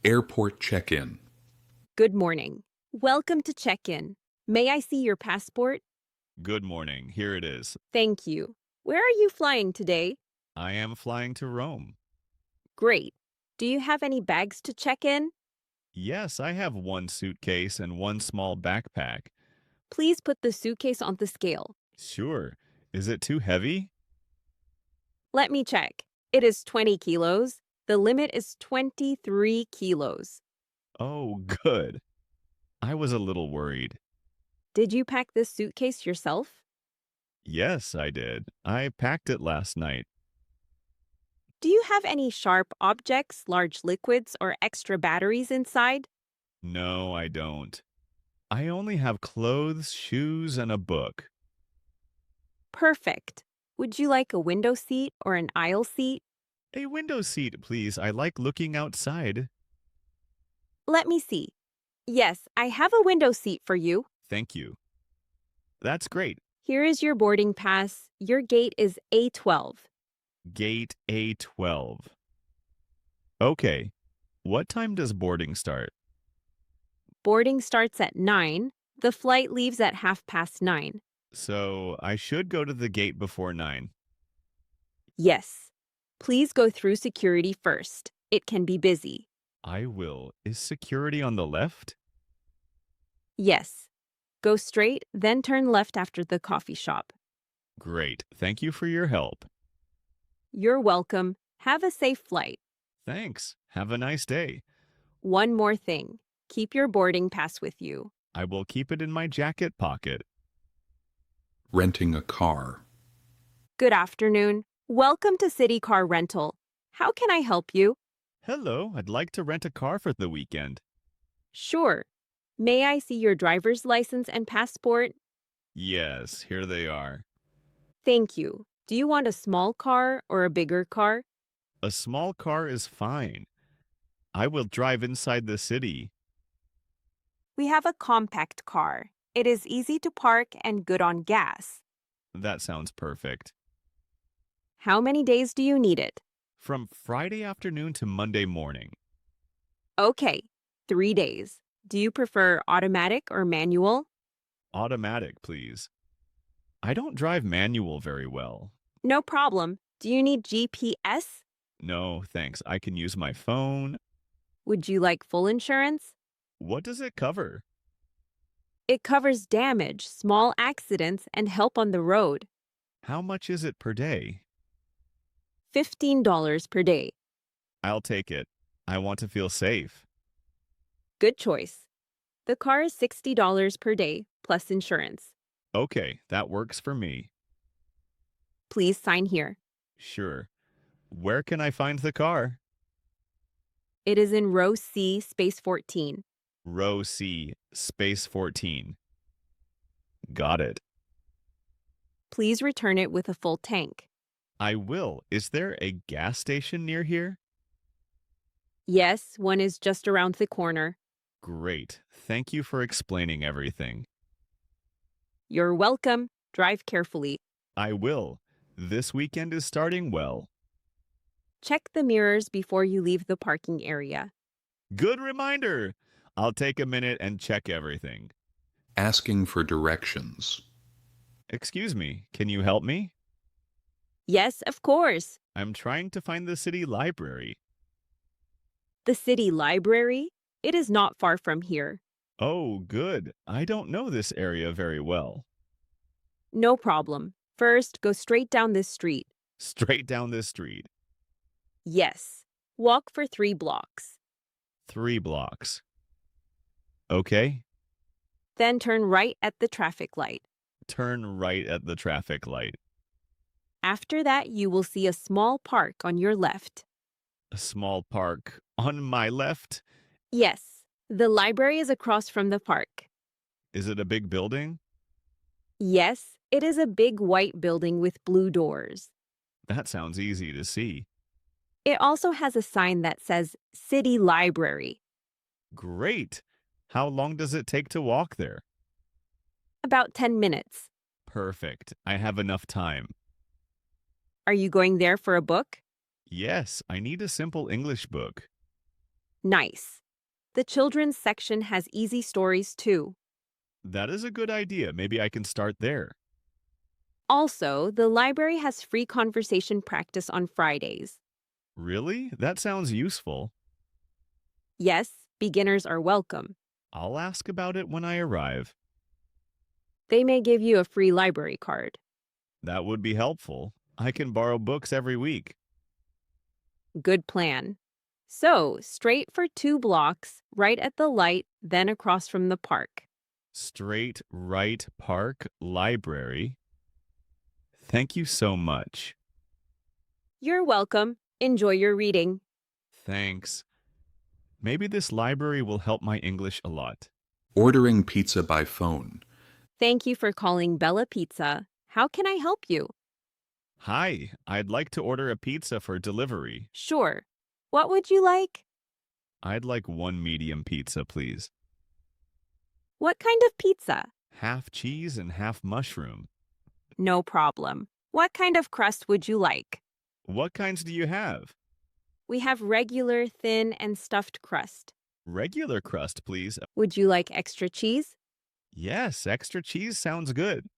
Airport check-in. Good morning. Welcome to check-in. May I see your passport? Good morning. Here it is. Thank you. Where are you flying today? I am flying to Rome. Great. Do you have any bags to check in? Yes, I have one suitcase and one small backpack. Please put the suitcase on the scale. Sure. Is it too heavy? Let me check. It is 20 kilos. The limit is 23 kilos. Oh, good. I was a little worried. Did you pack this suitcase yourself? Yes, I did. I packed it last night. Do you have any sharp objects, large liquids, or extra batteries inside? No, I don't. I only have clothes, shoes, and a book. Perfect. Would you like a window seat or an aisle seat? A window seat, please. I like looking outside. Let me see. Yes, I have a window seat for you. Thank you. That's great. Here is your boarding pass. Your gate is A12. Gate A12. Okay. What time does boarding start? Boarding starts at 9. The flight leaves at 9:30. So I should go to the gate before 9. Yes. Please go through security first. It can be busy. I will. Is security on the left? Yes. Go straight, then turn left after the coffee shop. Great. Thank you for your help. You're welcome. Have a safe flight. Thanks. Have a nice day. One more thing. Keep your boarding pass with you. I will keep it in my jacket pocket. Renting a car. Good afternoon. Welcome to City Car Rental. How can I help you? Hello, I'd like to rent a car for the weekend. Sure. May I see your driver's license and passport? Yes, here they are. Thank you. Do you want a small car or a bigger car? A small car is fine. I will drive inside the city. We have a compact car. It is easy to park and good on gas. That sounds perfect. How many days do you need it? From Friday afternoon to Monday morning. Okay, 3 days. Do you prefer automatic or manual? Automatic, please. I don't drive manual very well. No problem. Do you need GPS? No, thanks. I can use my phone. Would you like full insurance? What does it cover? It covers damage, small accidents, and help on the road. How much is it per day? $15 per day. I'll take it. I want to feel safe. Good choice. The car is $60 per day, plus insurance. Okay, that works for me. Please sign here. Sure. Where can I find the car? It is in row C, space 14. Row C, space 14. Got it. Please return it with a full tank. I will. Is there a gas station near here? Yes, one is just around the corner. Great. Thank you for explaining everything. You're welcome. Drive carefully. I will. This weekend is starting well. Check the mirrors before you leave the parking area. Good reminder. I'll take a minute and check everything. Asking for directions. Excuse me, can you help me? Yes, of course. I'm trying to find the city library. The city library? It is not far from here. Oh, good. I don't know this area very well. No problem. First, go straight down this street. Straight down this street. Yes. Walk for 3 blocks. 3 blocks. Okay. Then turn right at the traffic light. Turn right at the traffic light. After that, you will see a small park on your left. A small park on my left. Yes, the library is across from the park. Is it a big building? Yes, it is a big white building with blue doors. That sounds easy to see. It also has a sign that says City Library. Great. How long does it take to walk there? About 10 minutes. Perfect. I have enough time. Are you going there for a book? Yes, I need a simple English book. Nice. The children's section has easy stories too. That is a good idea. Maybe I can start there. Also, the library has free conversation practice on Fridays. Really? That sounds useful. Yes, beginners are welcome. I'll ask about it when I arrive. They may give you a free library card. That would be helpful. I can borrow books every week. Good plan. So, straight for 2 blocks, right at the light, then across from the park. Straight Right Park Library. Thank you so much. You're welcome. Enjoy your reading. Thanks. Maybe this library will help my English a lot. Ordering pizza by phone. Thank you for calling Bella Pizza. How can I help you? Hi, I'd like to order a pizza for delivery. Sure. What would you like? I'd like one medium pizza, please. What kind of pizza? Half cheese and half mushroom. No problem. What kind of crust would you like? What kinds do you have? We have regular, thin, and stuffed crust. Regular crust, please. Would you like extra cheese? Yes, extra cheese sounds good.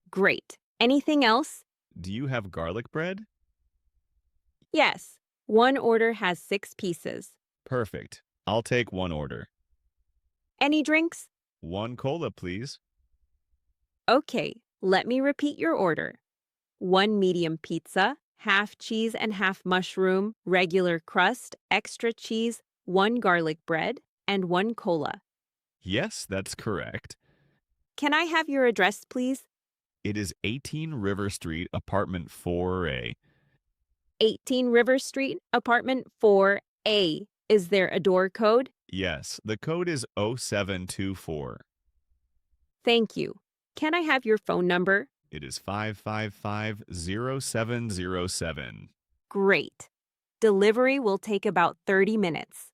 Great. Anything else? Do you have garlic bread? Yes. One order has 6 pieces. Perfect. I'll take one order. Any drinks? One cola, please. Okay, let me repeat your order. 1 medium pizza, half cheese and half mushroom, regular crust, extra cheese, 1 garlic bread, and 1 cola. Yes, that's correct. Can I have your address, please? It is 18 River Street, apartment 4A. 18 River Street, apartment 4A. Is there a door code? Yes, the code is 0724. Thank you. Can I have your phone number? It is 555-0707. Great. Delivery will take about 30 minutes.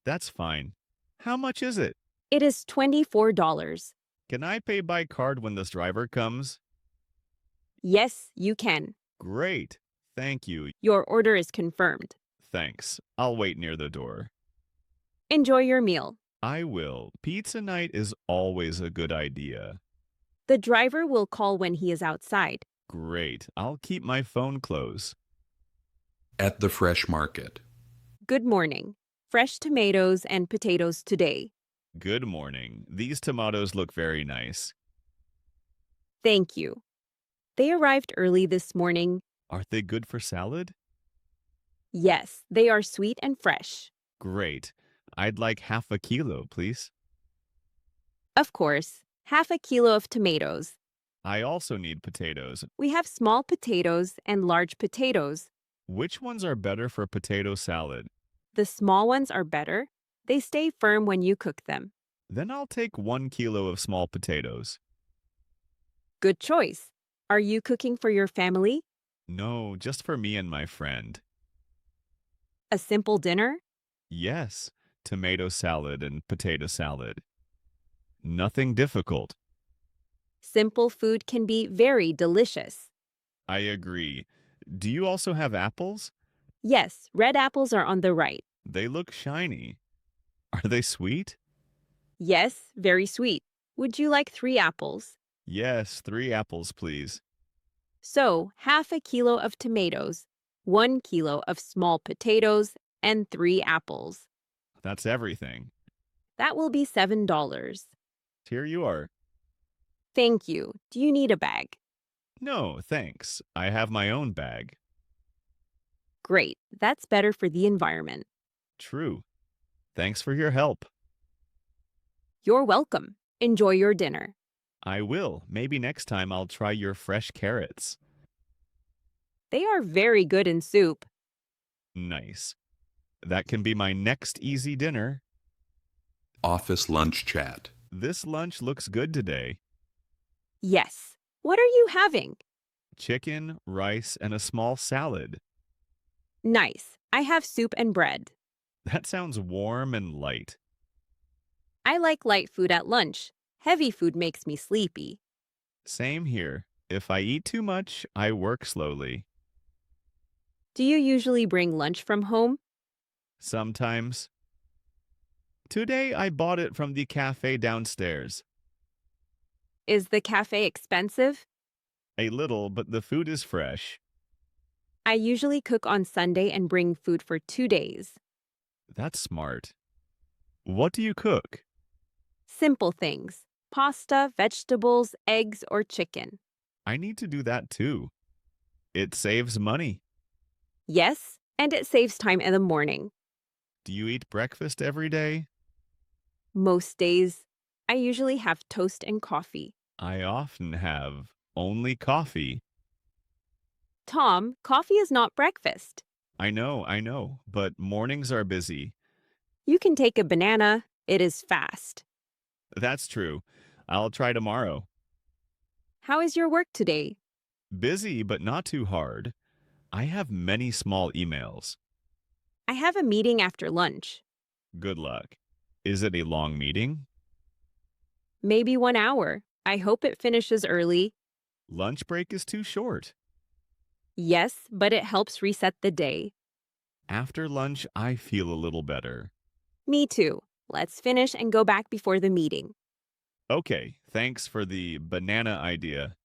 That's fine. How much is it? It is $24. Can I pay by card when this driver comes? Yes, you can. Great. Thank you. Your order is confirmed. Thanks. I'll wait near the door. Enjoy your meal. I will. Pizza night is always a good idea. The driver will call when he is outside. Great. I'll keep my phone close. At the fresh market. Good morning. Fresh tomatoes and potatoes today. Good morning. These tomatoes look very nice. Thank you. They arrived early this morning. Are they good for salad? Yes, they are sweet and fresh. Great. I'd like half a kilo, please. Of course, half a kilo of tomatoes. I also need potatoes. We have small potatoes and large potatoes. Which ones are better for potato salad? The small ones are better. They stay firm when you cook them. Then I'll take 1 kilo of small potatoes. Good choice. Are you cooking for your family? No, just for me and my friend. A simple dinner? Yes, tomato salad and potato salad. Nothing difficult. Simple food can be very delicious. I agree. Do you also have apples? Yes, red apples are on the right. They look shiny. Are they sweet? Yes, very sweet. Would you like 3 apples? Yes, 3 apples, please. So, half a kilo of tomatoes, 1 kilo of small potatoes, and 3 apples. That's everything. That will be $7. Here you are. Thank you. Do you need a bag? No, thanks. I have my own bag. Great. That's better for the environment. True. Thanks for your help. You're welcome. Enjoy your dinner. I will. Maybe next time I'll try your fresh carrots. They are very good in soup. Nice. That can be my next easy dinner. Office lunch chat. This lunch looks good today. Yes. What are you having? Chicken, rice, and a small salad. Nice. I have soup and bread. That sounds warm and light. I like light food at lunch. Heavy food makes me sleepy. Same here. If I eat too much, I work slowly. Do you usually bring lunch from home? Sometimes. Today I bought it from the cafe downstairs. Is the cafe expensive? A little, but the food is fresh. I usually cook on Sunday and bring food for 2 days. That's smart. What do you cook? Simple things: pasta, vegetables, eggs, or chicken. I need to do that too. It saves money. Yes, and it saves time in the morning. Do you eat breakfast every day? Most days, I usually have toast and coffee. I often have only coffee. Tom, coffee is not breakfast. I know, but mornings are busy. You can take a banana. It is fast. That's true. I'll try tomorrow. How is your work today? Busy, but not too hard. I have many small emails. I have a meeting after lunch. Good luck. Is it a long meeting? Maybe 1 hour. I hope it finishes early. Lunch break is too short. Yes, but it helps reset the day. After lunch, I feel a little better. Me too. Let's finish and go back before the meeting. Okay, thanks for the banana idea.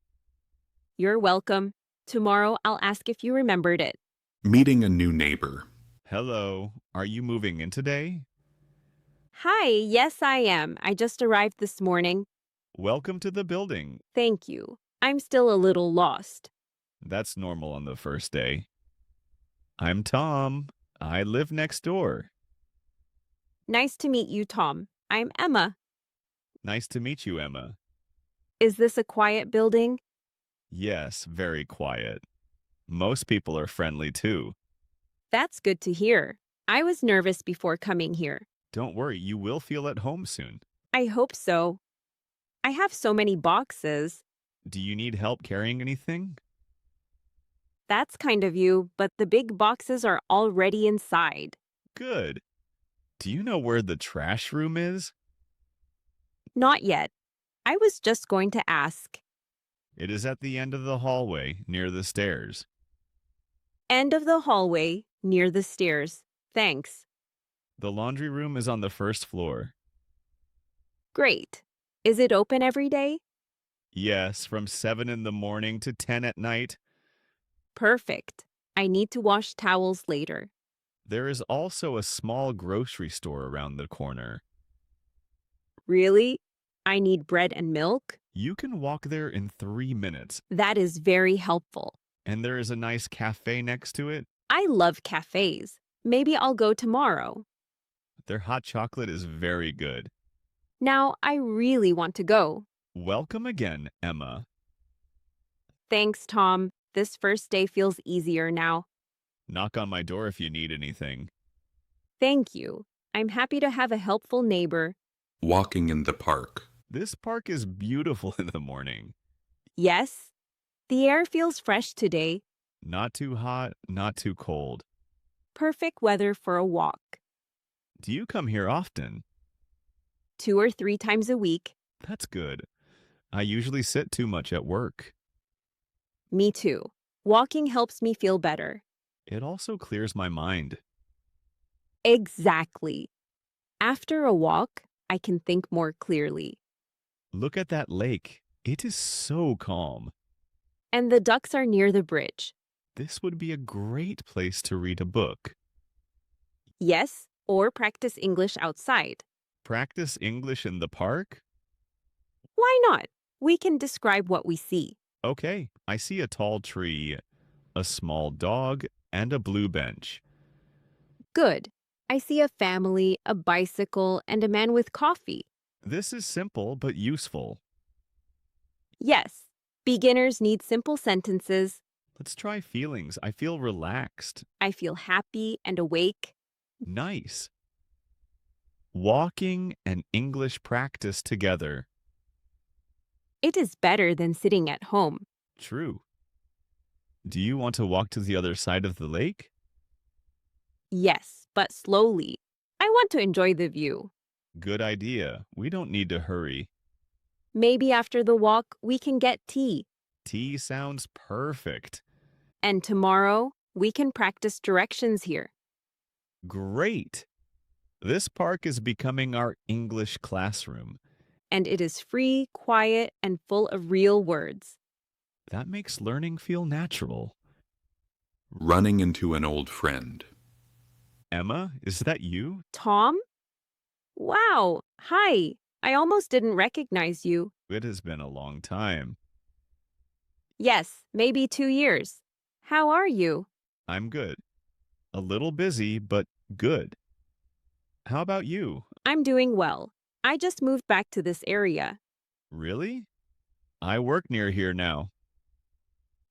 You're welcome. Tomorrow I'll ask if you remembered it. Meeting a new neighbor. Hello, are you moving in today? Hi, yes, I am. I just arrived this morning. Welcome to the building. Thank you. I'm still a little lost. That's normal on the first day. I'm Tom. I live next door. Nice to meet you, Tom. I'm Emma. Nice to meet you, Emma. Is this a quiet building? Yes, very quiet. Most people are friendly too. That's good to hear. I was nervous before coming here. Don't worry, you will feel at home soon. I hope so. I have so many boxes. Do you need help carrying anything? That's kind of you, but the big boxes are already inside. Good. Do you know where the trash room is? Not yet. I was just going to ask. It is at the end of the hallway near the stairs. End of the hallway, near the stairs. Thanks. The laundry room is on the first floor. Great. Is it open every day? Yes, from 7 in the morning to 10 at night. Perfect. I need to wash towels later. There is also a small grocery store around the corner. Really? I need bread and milk? You can walk there in 3 minutes, That is very helpful. and there is a nice cafe next to it. I love cafes. Maybe I'll go tomorrow. Their hot chocolate is very good. Now I really want to go. Welcome again, Emma. Thanks, Tom. This first day feels easier now. Knock on my door if you need anything. Thank you. I'm happy to have a helpful neighbor. Walking in the park. This park is beautiful in the morning. Yes? The air feels fresh today. Not too hot, not too cold. Perfect weather for a walk. Do you come here often? 2 or 3 times a week. That's good. I usually sit too much at work. Me too. Walking helps me feel better. It also clears my mind. Exactly. After a walk, I can think more clearly. Look at that lake. It is so calm. And the ducks are near the bridge. This would be a great place to read a book. Yes, or practice English outside. Practice English in the park? Why not? We can describe what we see. Okay, I see a tall tree, a small dog, and a blue bench. Good. I see a family, a bicycle, and a man with coffee. This is simple but useful. Yes, beginners need simple sentences. Let's try feelings. I feel relaxed. I feel happy and awake. Nice. Walking and English practice together. It is better than sitting at home. True. Do you want to walk to the other side of the lake? Yes, but slowly. I want to enjoy the view. Good idea. We don't need to hurry. Maybe after the walk, we can get tea. Tea sounds perfect. And tomorrow, we can practice directions here. Great. This park is becoming our English classroom. And it is free, quiet, and full of real words. That makes learning feel natural. Running into an old friend. Emma, is that you? Tom? Wow, hi. I almost didn't recognize you. It has been a long time. Yes, maybe 2 years. How are you? I'm good. A little busy, but good. How about you? I'm doing well. I just moved back to this area. Really? I work near here now.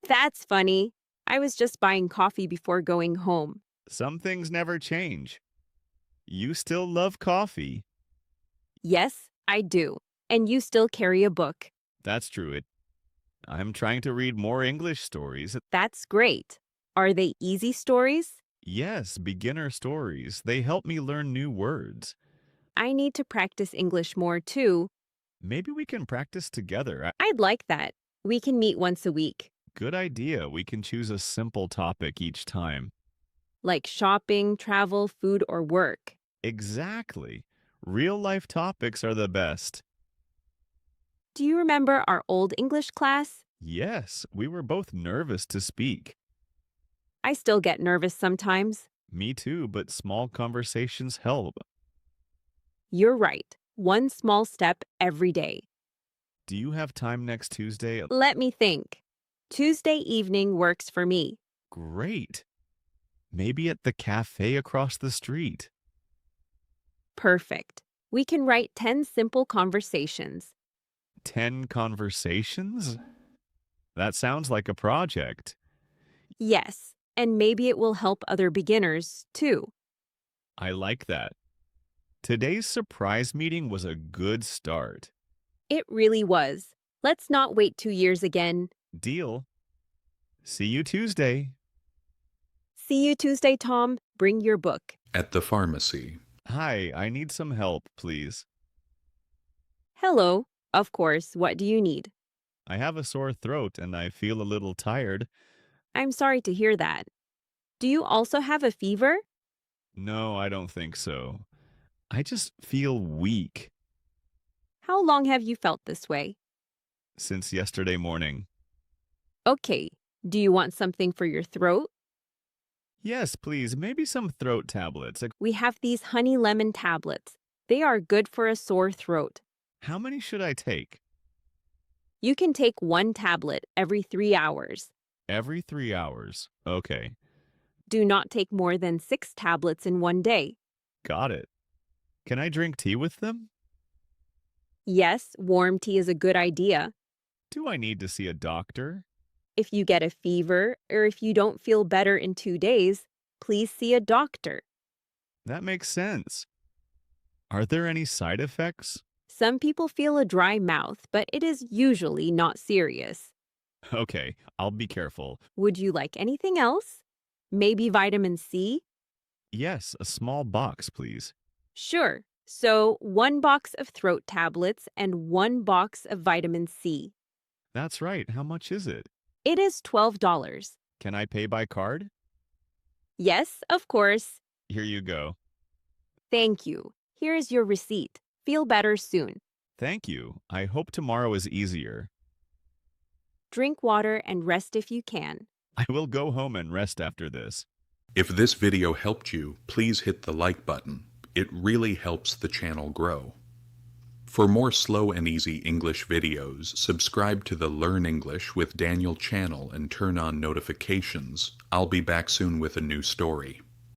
That's funny. I was just buying coffee before going home. Some things never change. You still love coffee. Yes, I do. And you still carry a book. That's true. I'm trying to read more English stories. That's great. Are they easy stories? Yes, beginner stories. They help me learn new words. I need to practice English more too. Maybe we can practice together. I'd like that. We can meet once a week. Good idea. We can choose a simple topic each time. Like shopping, travel, food, or work. Exactly. Real life topics are the best. Do you remember our old English class? Yes, we were both nervous to speak. I still get nervous sometimes. Me too, but small conversations help. You're right. One small step every day. Do you have time next Tuesday? Let me think. Tuesday evening works for me. Great. Maybe at the cafe across the street. Perfect. We can write 10 simple conversations. 10 conversations? That sounds like a project. Yes, and maybe it will help other beginners, too. I like that. Today's surprise meeting was a good start. It really was. Let's not wait 2 years again. Deal. See you Tuesday. See you Tuesday, Tom. Bring your book. At the pharmacy. Hi, I need some help, please. Hello. Of course, what do you need? I have a sore throat and I feel a little tired. I'm sorry to hear that. Do you also have a fever? No, I don't think so. I just feel weak How long have you felt this way? since yesterday morning. Okay. Do you want something for your throat? Yes, please, maybe some throat tablets. We have these honey lemon tablets. They are good for a sore throat. How many should I take? You can take one tablet every 3 hours. Every 3 hours. Okay, Do not take more than 6 tablets in one day. got it. Can I drink tea with them? Yes, warm tea is a good idea. Do I need to see a doctor? If you get a fever or if you don't feel better in 2 days, please see a doctor. That makes sense. Are there any side effects? Some people feel a dry mouth, but it is usually not serious. Okay, I'll be careful. Would you like anything else? Maybe vitamin C? Yes, a small box, please. Sure. So, 1 box of throat tablets and 1 box of vitamin C. That's right. How much is it? It is $12. Can I pay by card? Yes, of course. Here you go. Thank you. Here is your receipt. Feel better soon. Thank you. I hope tomorrow is easier. Drink water and rest if you can. I will go home and rest after this. If this video helped you, please hit the like button. It really helps the channel grow. For more slow and easy English videos, subscribe to the Learn English with Daniel channel and turn on notifications. I'll be back soon with a new story.